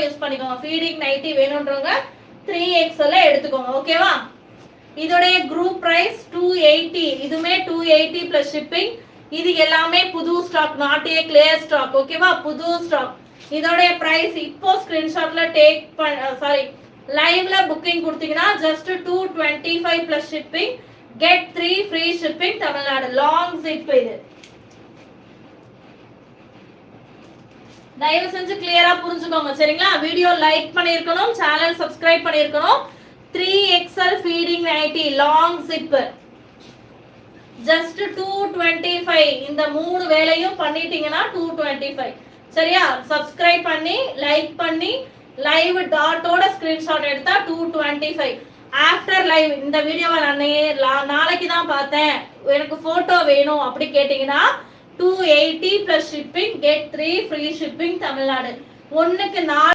Use பண்ணிக்கோங்க. Feeding nightie வேணும்ன்றவங்க 3XL எடுத்துக்கோங்க. ஓகேவா? இதோடைய குரூப் பிரைஸ் 280. இதுமே 280 பிளஸ் ஷிப்பிங். இது எல்லாமே புது stock, not a clear stock. ஓகேவா? புது ஸ்டாக். இதோடைய பிரைஸ் இப்போ ஸ்கிரீன்ஷாட்ல லைவ்ல புக்கிங் கொடுத்தீங்கன்னா just 225 plus shipping, get 3 free shipping Tamil Nadu. Long zip இது. தயவு செஞ்சு கிளியரா புரிஞ்சுக்கோங்க. சரிங்களா? வீடியோ லைக் பண்ணிருக்கணும், சேனல் சப்ஸ்கிரைப் பண்ணிருக்கணும். 3XL feeding nighty long zip just 225. இந்த மூணு வேலையும் பண்ணிட்டீங்கன்னா 225. சரியா? சப்ஸ்கிரைப் பண்ணி லைக் பண்ணி லைவ் டாட்டோட ஸ்கிரீன்ஷாட் எடுத்தா 225. ஆஃப்டர் லைவ் இந்த வீடியோவை நான் நாளைக்கு தான் பார்த்தேன், எனக்கு போட்டோ வேணும் அப்படி கேட்டீங்கன்னா 280 plus shipping, get 3 free shipping Tamil Nadu. 1க்கு 4